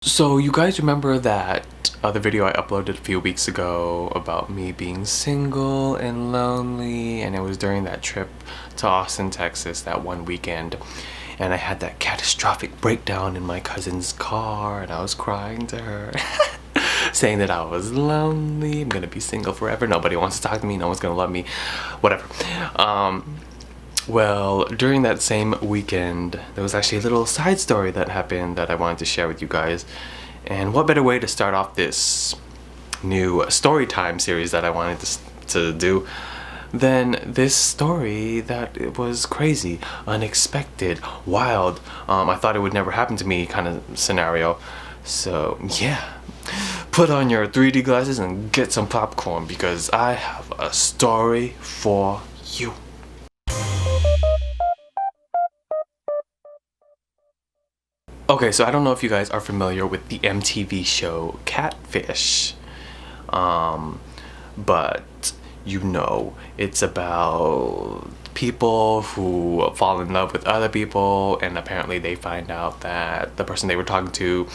So you guys remember that other video I uploaded a few weeks ago about me being single and lonely, and it was during that trip to Austin, Texas that one weekend, and I had that catastrophic breakdown in my cousin's car and I was crying to her saying that I was lonely, I'm gonna be single forever, nobody wants to talk to me, no one's gonna love me, whatever. Well, during that same weekend, there was actually a little side story that happened that I wanted to share with you guys. And what better way to start off this new story time series that I wanted to do than this story that it was crazy, unexpected, wild, I thought it would never happen to me kind of scenario. So yeah, put on your 3D glasses and get some popcorn because I have a story for you. Okay, so I don't know if you guys are familiar with the MTV show Catfish, but you know, it's about people who fall in love with other people and apparently they find out that the person they were talking to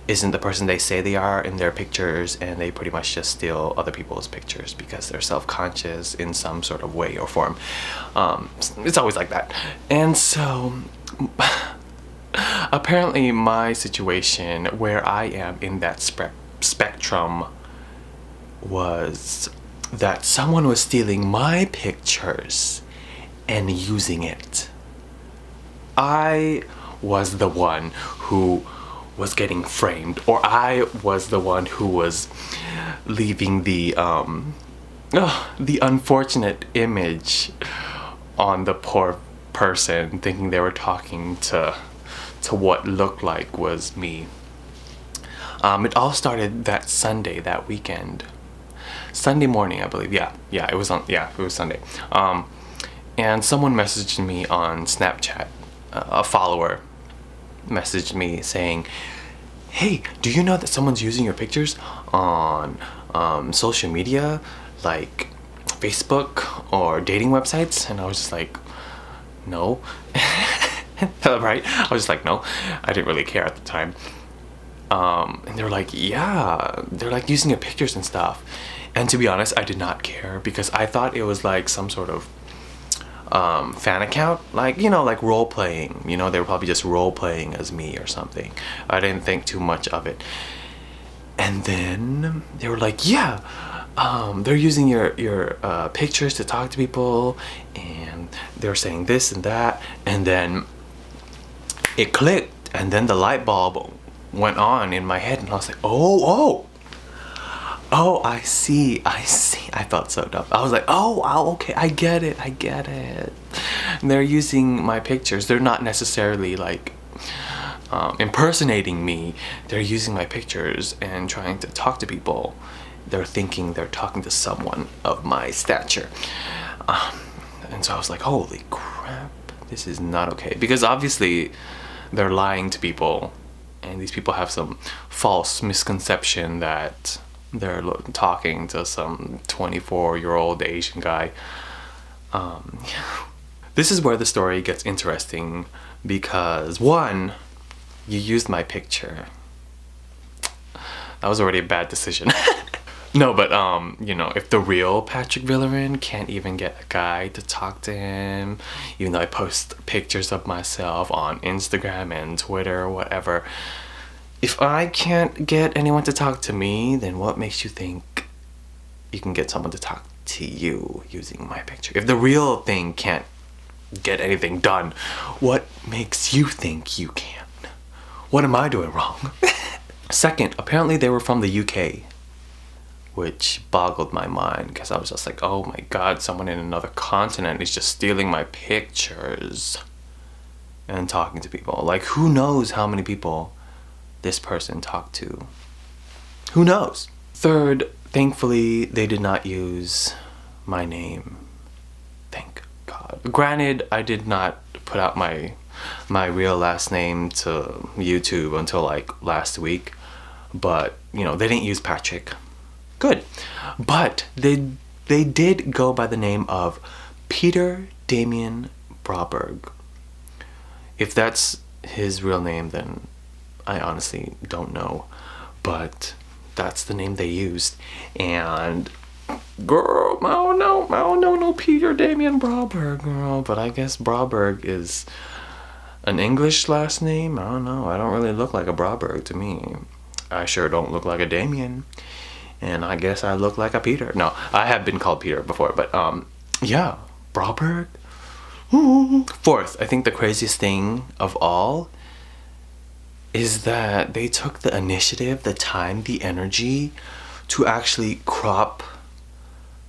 isn't the person they say they are in their pictures, and they pretty much just steal other people's pictures because they're self-conscious in some sort of way or form. It's always like that. And so apparently my situation where I am in that spectrum was that someone was stealing my pictures and using it. I was the one who was getting framed, or I was the one who was leaving the unfortunate image on the poor person, thinking they were talking to what looked like was me. It all started that Sunday, that weekend. Sunday morning, I believe. Yeah, it was Sunday. And someone messaged me on Snapchat. A follower messaged me saying, "Hey, do you know that someone's using your pictures on social media, like Facebook or dating websites?" And I was just like, no. Right? I was just like, no. I didn't really care at the time. And they were like, yeah, they're like using your pictures and stuff. And to be honest, I did not care because I thought it was like some sort of fan account, like, you know, like role playing, you know, they were probably just role playing as me or something. I didn't think too much of it. And then they were like, yeah, they're using your pictures to talk to people, and they're saying this and that, and then it clicked, and then the light bulb went on in my head, and I was like, oh, I see. I felt so dumb. I was like, oh, okay, I get it. And they're using my pictures. They're not necessarily like impersonating me. They're using my pictures and trying to talk to people. They're thinking they're talking to someone of my stature. And so I was like, holy crap, this is not okay. Because obviously they're lying to people, and these people have some false misconception that they're talking to some 24-year-old Asian guy. This is where the story gets interesting because, one, you used my picture. That was already a bad decision. No, but you know, if the real Patrick Villarin can't even get a guy to talk to him, even though I post pictures of myself on Instagram and Twitter or whatever, if I can't get anyone to talk to me, then what makes you think you can get someone to talk to you using my picture? If the real thing can't get anything done, what makes you think you can? What am I doing wrong? Second, apparently they were from the UK, which boggled my mind because I was just like, oh my god, someone in another continent is just stealing my pictures and talking to people. Like, who knows how many people this person talked to? Who knows? Third, thankfully, they did not use my name. Thank God. Granted, I did not put out my real last name to YouTube until like last week, but you know, they didn't use Patrick. Good. But they did go by the name of Peter Damien Broberg. If that's his real name, then I honestly don't know, but that's the name they used. And girl, I don't know no Peter Damien Broberg, girl, but I guess Broberg is an English last name. I don't know. I don't really look like a Broberg to me. I sure don't look like a Damien, and I guess I look like a Peter. No, I have been called Peter before, but yeah, Broberg. Fourth, I think the craziest thing of all is that they took the initiative, the time, the energy to actually crop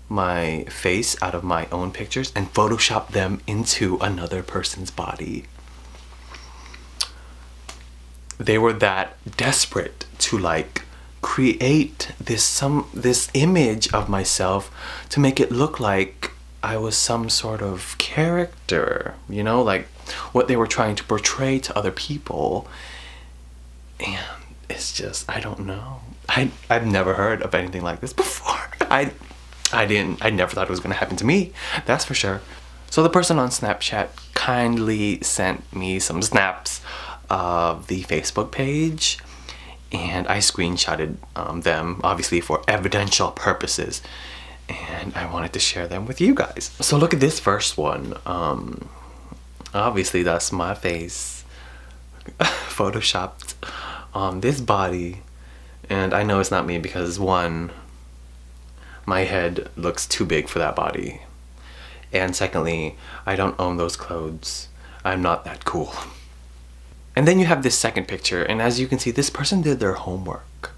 my face out of my own pictures and Photoshop them into another person's body. They were that desperate to like create this image of myself to make it look like I was some sort of character, you know, like what they were trying to portray to other people. And it's just, I don't know. I've never heard of anything like this before. I never thought it was gonna happen to me, that's for sure. So the person on Snapchat kindly sent me some snaps of the Facebook page, and I screenshotted them, obviously for evidential purposes, and I wanted to share them with you guys. So look at this first one. Obviously that's my face photoshopped on this body, and I know it's not me because one, my head looks too big for that body, and secondly, I don't own those clothes. I'm not that cool. And then you have this second picture, and as you can see, this person did their homework,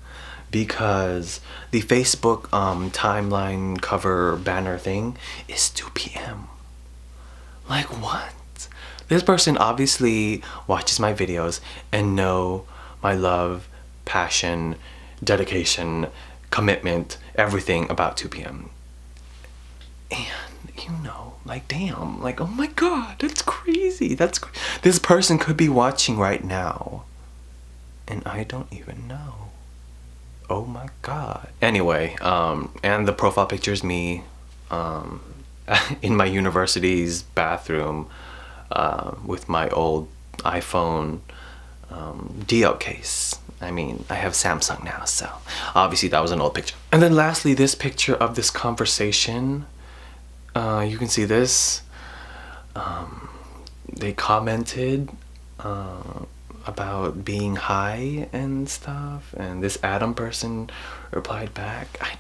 because the Facebook timeline cover banner thing is 2 p.m. Like what? This person obviously watches my videos and know my love, passion, dedication, commitment, everything about 2 p.m. And you know, like damn, like oh my god, that's crazy. This person could be watching right now and I don't even know. Oh my god. Anyway, and the profile picture is me in my university's bathroom with my old iPhone DL case. I mean, I have Samsung now, so obviously that was an old picture. And then lastly, this picture of this conversation. You can see this. They commented about being high and stuff, and this Adam person replied back, I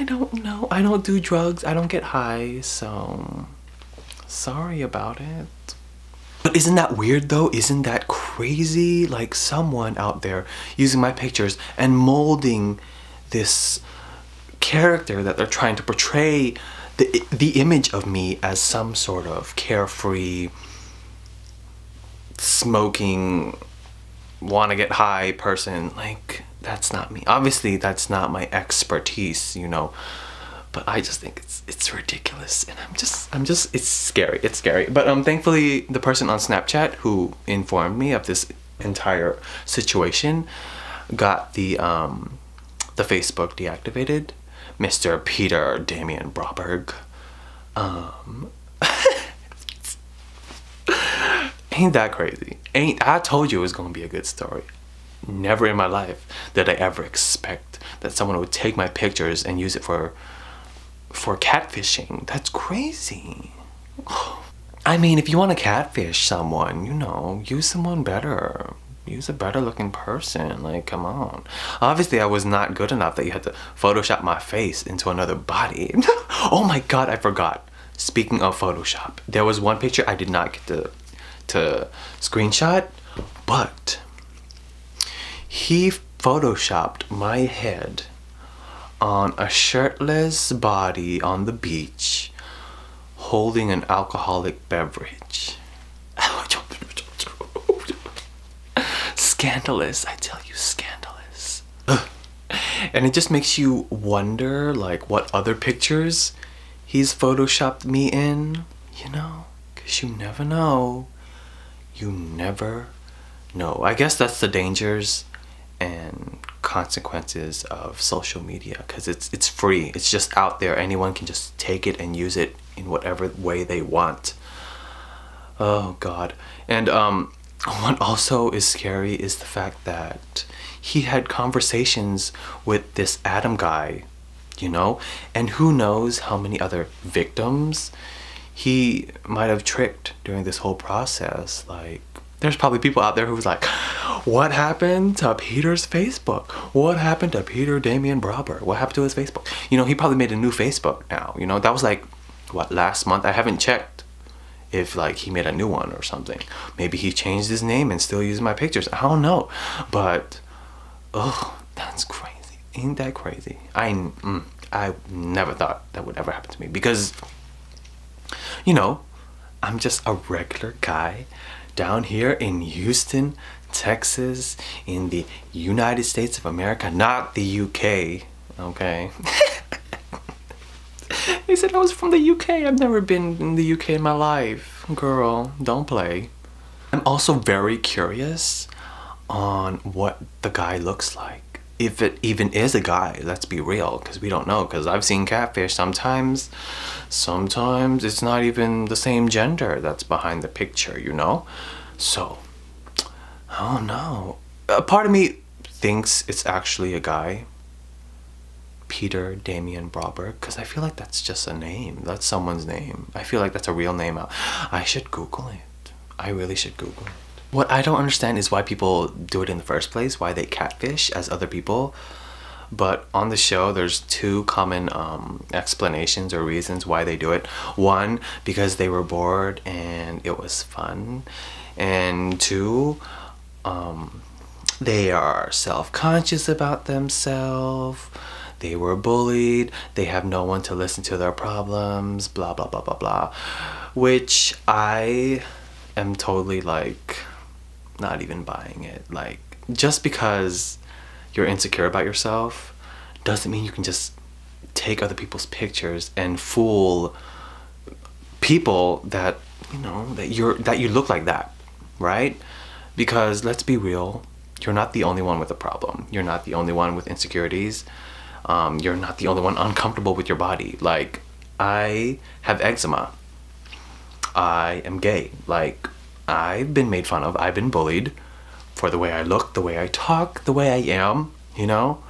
don't know. I don't do drugs. I don't get high, so sorry about it. But isn't that weird though? Isn't that crazy? Like someone out there using my pictures and molding this character that they're trying to portray, the image of me as some sort of carefree, smoking, wanna get high person. Like that's not me. Obviously that's not my expertise, you know, but I just think it's ridiculous, and I'm just it's scary. But thankfully the person on Snapchat who informed me of this entire situation got the Facebook deactivated. Mr. Peter Damien Broberg. Ain't that crazy? I told you it was gonna be a good story. Never in my life did I ever expect that someone would take my pictures and use it for catfishing. That's crazy. I mean, if you want to catfish someone, you know, use someone better. Use a better looking person. Like, come on. Obviously I was not good enough that you had to Photoshop my face into another body. Oh my god, I forgot. Speaking of Photoshop, there was one picture I did not get to screenshot, but he Photoshopped my head on a shirtless body on the beach holding an alcoholic beverage. Scandalous, I tell you, scandalous. Ugh. And it just makes you wonder, like, what other pictures he's photoshopped me in, you know? Because you never know. You never know. I guess that's the dangers and consequences of social media, because it's free. It's just out there. Anyone can just take it and use it in whatever way they want. Oh, God. And What also is scary is the fact that he had conversations with this Adam guy, you know? And who knows how many other victims he might have tricked during this whole process. Like, there's probably people out there who's like, what happened to Peter's Facebook? What happened to Peter Damien Brauber? What happened to his Facebook? You know, he probably made a new Facebook now. You know, that was like, what, last month? I haven't checked if like he made a new one or something. Maybe he changed his name and still uses my pictures. I don't know. But, oh, that's crazy. Ain't that crazy? I never thought that would ever happen to me because, you know, I'm just a regular guy down here in Houston, Texas, in the United States of America, not the UK, okay? They said I was from the UK. I've never been in the UK in my life. Girl, don't play. I'm also very curious on what the guy looks like. If it even is a guy, let's be real, because we don't know. Because I've seen Catfish. Sometimes it's not even the same gender that's behind the picture, you know? So, I don't know. A part of me thinks it's actually a guy. Peter Damien Brauber, because I feel like that's just a name. That's someone's name. I feel like that's a real name. I should Google it. I really should Google it. What I don't understand is why people do it in the first place, why they catfish as other people. But on the show, there's two common explanations or reasons why they do it. One, because they were bored and it was fun. And two, they are self-conscious about themselves. They were bullied, they have no one to listen to their problems, blah, blah, blah, blah, blah. Which I am totally like, not even buying it. Like, just because you're insecure about yourself doesn't mean you can just take other people's pictures and fool people that, you know, that you look like that, right? Because let's be real, you're not the only one with a problem. You're not the only one with insecurities. You're not the only one uncomfortable with your body. Like, I have eczema. I am gay. Like, I've been made fun of. I've been bullied for the way I look, the way I talk, the way I am, you know?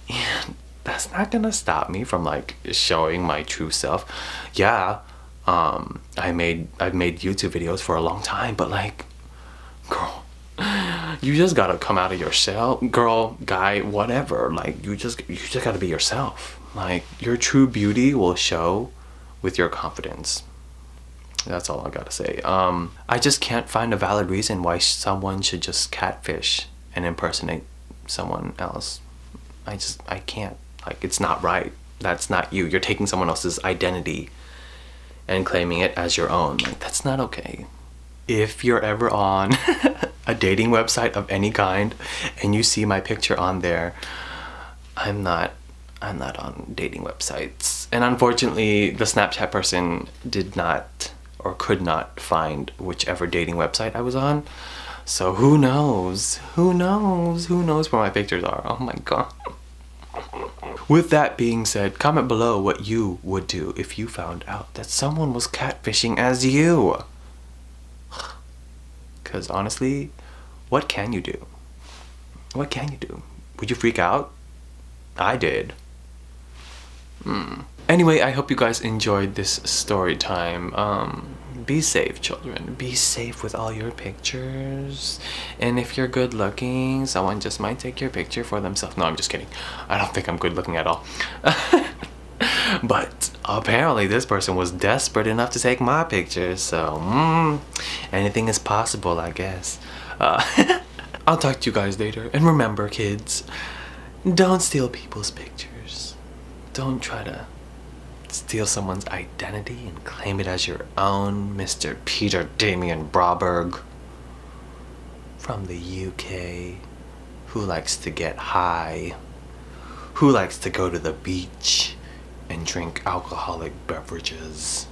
And that's not gonna stop me from, like, showing my true self. Yeah, I've made YouTube videos for a long time, but, like, girl, you just gotta come out of your shell, girl, guy, whatever. Like, you just gotta be yourself. Like, your true beauty will show with your confidence. That's all I gotta say. I just can't find a valid reason why someone should just catfish and impersonate someone else. I can't. Like, it's not right. That's not you. You're taking someone else's identity and claiming it as your own. Like, that's not okay. If you're ever on a dating website of any kind and you see my picture on there, I'm not on dating websites. And unfortunately, the Snapchat person did not or could not find whichever dating website I was on. So who knows? Who knows where my pictures are? Oh my god. With that being said, comment below what you would do if you found out that someone was catfishing as you. Because honestly, what can you do? What can you do? Would you freak out? I did. Anyway, I hope you guys enjoyed this story time. Be safe, children. Be safe with all your pictures. And if you're good looking, someone just might take your picture for themselves. No, I'm just kidding. I don't think I'm good looking at all. But apparently this person was desperate enough to take my picture, so anything is possible, I guess. I'll talk to you guys later. And remember, kids, don't steal people's pictures. Don't try to steal someone's identity and claim it as your own, Mr. Peter Damien Brauber from the UK, who likes to get high, who likes to go to the beach and drink alcoholic beverages.